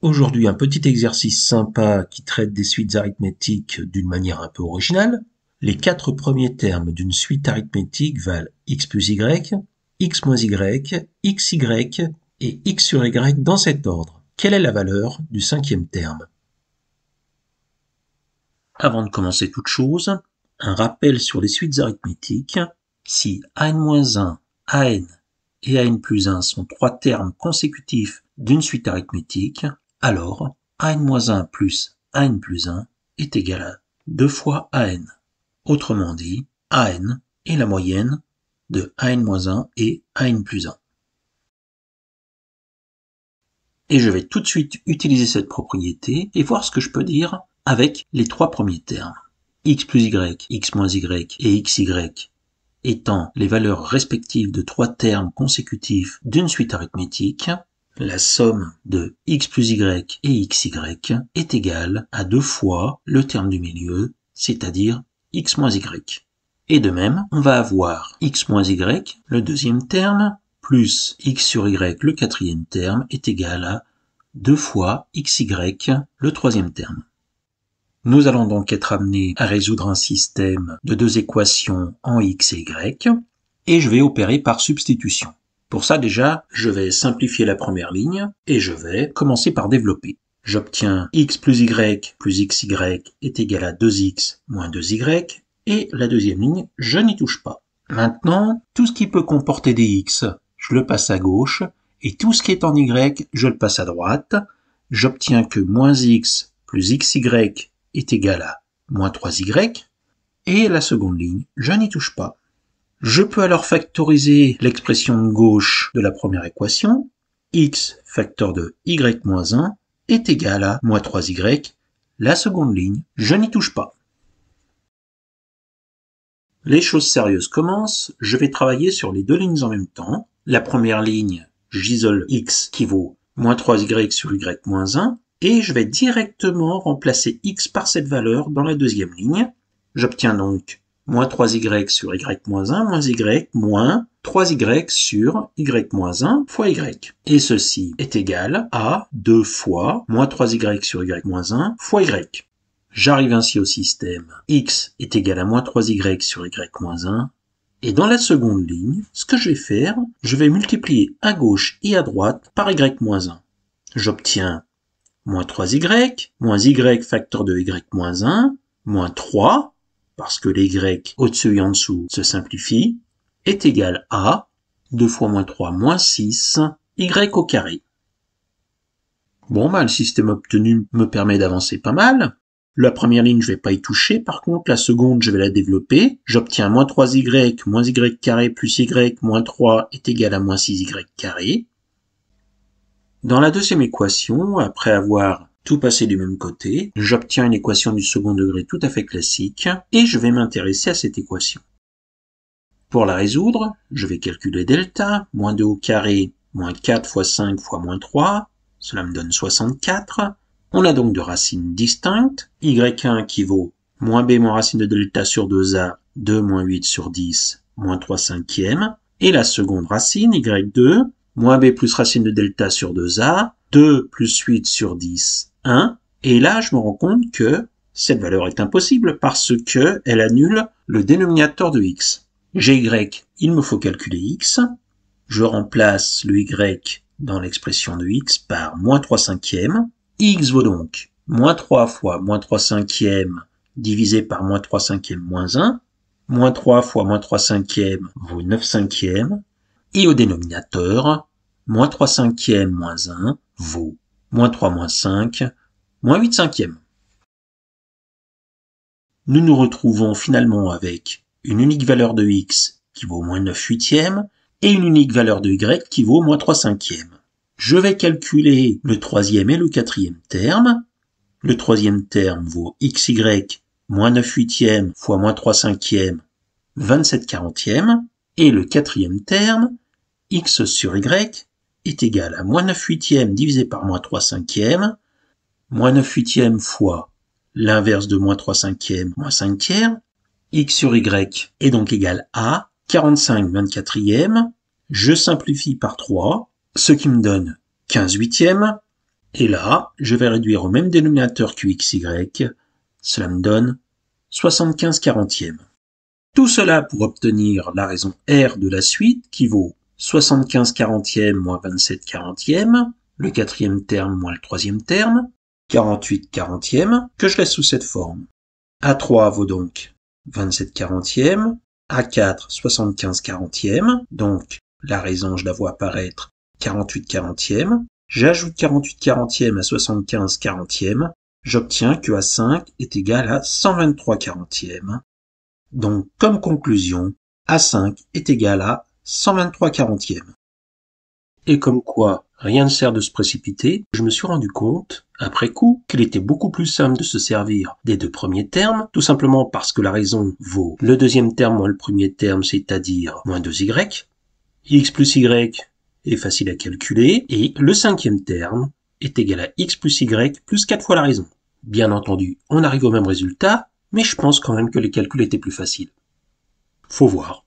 Aujourd'hui, un petit exercice sympa qui traite des suites arithmétiques d'une manière un peu originale. Les 4 premiers termes d'une suite arithmétique valent x plus y, x moins y, xy et x sur y dans cet ordre. Quelle est la valeur du 5e terme? Avant de commencer toute chose, un rappel sur les suites arithmétiques. Si an-1, an et an plus 1 sont 3 termes consécutifs d'une suite arithmétique, alors an-1 plus an plus 1 est égal à 2 fois an. Autrement dit, an est la moyenne de an-1 et an plus 1. Et je vais tout de suite utiliser cette propriété et voir ce que je peux dire avec les 3 premiers termes. X plus y, x moins y et xy étant les valeurs respectives de 3 termes consécutifs d'une suite arithmétique, la somme de x plus y et xy est égale à 2 fois le terme du milieu, c'est-à-dire x moins y. Et de même, on va avoir x moins y, le deuxième terme, plus x sur y, le quatrième terme, est égal à 2 fois xy, le troisième terme. Nous allons donc être amenés à résoudre un système de 2 équations en x et y, et je vais opérer par substitution. Pour ça déjà, je vais simplifier la première ligne, et je vais commencer par développer. J'obtiens x plus y plus xy est égal à 2x moins 2y, et la deuxième ligne, je n'y touche pas. Maintenant, tout ce qui peut comporter des x, je le passe à gauche, et tout ce qui est en y, je le passe à droite. J'obtiens que moins x plus xy est égal à moins 3y, et la seconde ligne, je n'y touche pas. Je peux alors factoriser l'expression de gauche de la première équation. X facteur de y moins 1 est égal à moins 3y. La seconde ligne, je n'y touche pas. Les choses sérieuses commencent. Je vais travailler sur les deux lignes en même temps. La première ligne, j'isole x qui vaut moins 3y sur y moins 1. Et je vais directement remplacer x par cette valeur dans la deuxième ligne. J'obtiens donc moins 3y sur y moins 1 moins y moins 3y sur y moins 1 fois y. Et ceci est égal à 2 fois moins 3y sur y moins 1 fois y. J'arrive ainsi au système x est égal à moins 3y sur y moins 1. Et dans la seconde ligne, ce que je vais faire, je vais multiplier à gauche et à droite par y moins 1. J'obtiens moins 3y, moins y facteur de y moins 1, moins 3, parce que les y au-dessus et en dessous se simplifient, est égal à 2 fois moins 3 moins 6, y au carré. Bon, le système obtenu me permet d'avancer pas mal. La première ligne, je vais pas y toucher. Par contre, la seconde, je vais la développer. J'obtiens moins 3y moins y carré plus y moins 3 est égal à moins 6y carré. Dans la deuxième équation, après avoir tout passé du même côté, j'obtiens une équation du second degré tout à fait classique, et je vais m'intéresser à cette équation. Pour la résoudre, je vais calculer delta, moins 2 au carré, moins 4 fois 5 fois moins 3, cela me donne 64. On a donc deux racines distinctes, y1 qui vaut moins b moins racine de delta sur 2a, 2 moins 8 sur 10, moins 3 cinquièmes, et la seconde racine, y2, moins b plus racine de delta sur 2a, 2 plus 8 sur 10, 1. Et là, je me rends compte que cette valeur est impossible parce que elle annule le dénominateur de x. Gy, il me faut calculer x. Je remplace le y dans l'expression de x par moins 3 cinquièmes. X vaut donc moins 3 fois moins 3 cinquièmes divisé par moins 3 cinquièmes moins 1. Moins 3 fois moins 3 cinquièmes vaut 9 cinquièmes. Et au dénominateur, moins 3 cinquièmes moins 1 vaut moins 3 moins 5, moins 8 cinquièmes. Nous nous retrouvons finalement avec une unique valeur de x qui vaut moins 9 huitièmes et une unique valeur de y qui vaut moins 3 cinquièmes. Je vais calculer le troisième et le quatrième terme. Le troisième terme vaut xy moins 9 huitièmes fois moins 3 cinquièmes, 27 quarantièmes. Et le quatrième terme, x sur y, est égal à moins 9 huitièmes divisé par moins 3 cinquièmes, moins 9 huitièmes fois l'inverse de moins 3 cinquièmes, moins 5 tiers. X sur y est donc égal à 45 24e. Je simplifie par 3, ce qui me donne 15 huitièmes. Et là, je vais réduire au même dénominateur QXY. Cela me donne 75 quarantièmes. Tout cela pour obtenir la raison R de la suite qui vaut 75 quarantièmes moins 27 quarantièmes, le quatrième terme moins le troisième terme, 48 quarantièmes, que je laisse sous cette forme. A3 vaut donc 27 quarantièmes, A4 75 quarantièmes, donc la raison je la vois apparaître 48 quarantièmes, j'ajoute 48 quarantièmes à 75 quarantièmes, j'obtiens que A5 est égal à 123 quarantièmes. Donc, comme conclusion, A5 est égal à 123 quarantièmes. Et comme quoi, rien ne sert de se précipiter, je me suis rendu compte, après coup, qu'il était beaucoup plus simple de se servir des deux premiers termes, tout simplement parce que la raison vaut le deuxième terme moins le premier terme, c'est-à-dire moins 2y. X plus y est facile à calculer, et le cinquième terme est égal à x plus y plus 4 fois la raison. Bien entendu, on arrive au même résultat, mais je pense quand même que les calculs étaient plus faciles. Faut voir.